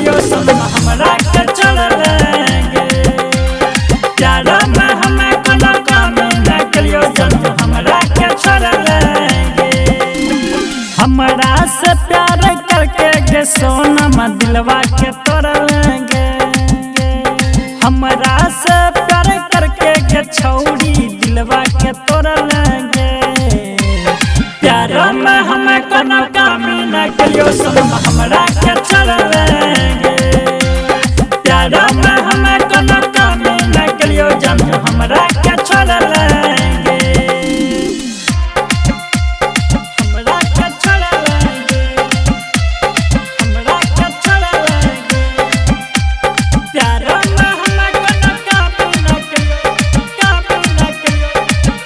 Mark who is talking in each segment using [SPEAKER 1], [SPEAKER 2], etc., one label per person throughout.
[SPEAKER 1] कहियो सनम हमरा के छोड़ेंगे। प्यार में हमें कोनो कमी न करियो जानू हमरा के छोड़ेंगे। हमरा से प्यार करके गे सोनम दिलवा के तोड़ेंगे। हमरा से प्यार करके गे छौड़ी दिलवा के तोड़ेंगे। प्यार में हमें कोनो कमी न करियो सनम हमरा के छोड़ेंगे। प्यार में हमें कोनो कमी न करियो जानू हमरा के छोड़ेंगे। हमरा के छोड़ेंगे। हमरा के छोड़ेंगे। प्यार में हमें कोनो कमी न करियो, कमी न करियो,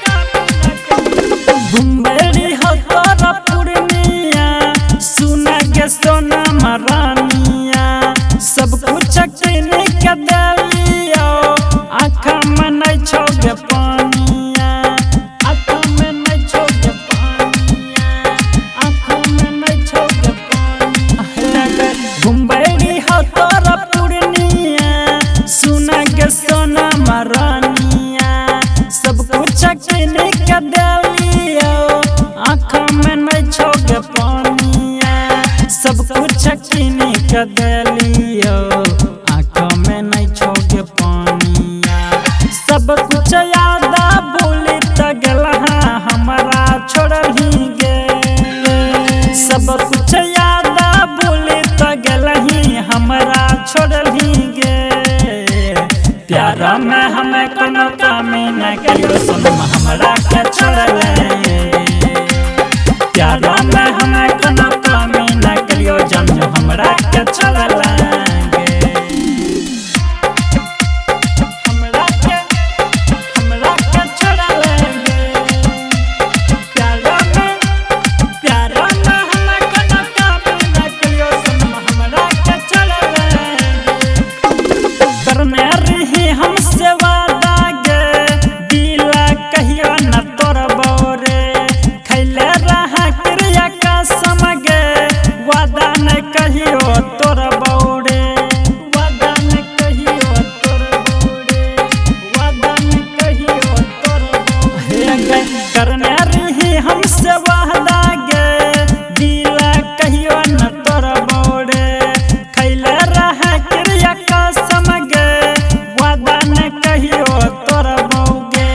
[SPEAKER 1] कमी न करियो। घुमेरी हो तोरा पूर्णिया सुना गे सोनम रानिया। सब कुछ किन के देलियो आँखा में नहीं छो गे पानिया। आँखा में नहीं छो गे पानिया। आँखा में नहीं छो गे पानिया। घुमेरी हो तोरा पूर्णिया सुना गे सोनम रानिया। सब कुछ किन के देलियो आँखा में नहीं छो गे पानिया। सब कुछ किन के देलियो आँखा में नहीं छो गे पानिया। सब कुछ याद भूली त गेलहा हमरा छोड़ही गे। सब कुछ याद भूली त गेलही हमरा छोड़ही गे। प्यार में हमें कोनो कमी न करियो सनम हमरा के छोड़ेंगे। प्यार में हमें कोनो कमी न करियो जानू हमरा के छोड़ेंगे। हमरा के छोड़ेंगे। प्यार में हमें कोनो कमी न करियो सनम हमरा के छोड़ेंगे। करने रही हमसे वादा गे दिला कहियो न तोड़बो रे। खैले रहा क्रिया कसम गे वादा न कहियो तोड़बो रे। वादा न कहियो तोड़बो रे। वादा न कहियो तोड़बो रे। करने रही हमसे वादा गे दिला कहियो न तोड़बो रे। खैले रहा क्रिया कसम गे वादा न कहियो तोड़बो गे।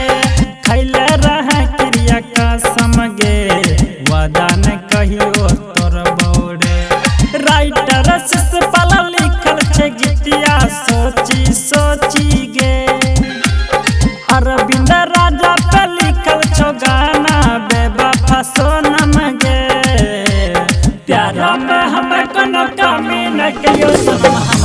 [SPEAKER 1] खैले रहा क्रिया कसम गे वादा न कहियो तोड़बो रे। राइटर से पल लिखल छे गीतिया सोची सोची गे। अरविंद राजा पे लिखल छो गाना बेवफा सोनम गे। प्यार में हमें कोनो कमी न करियो सनम।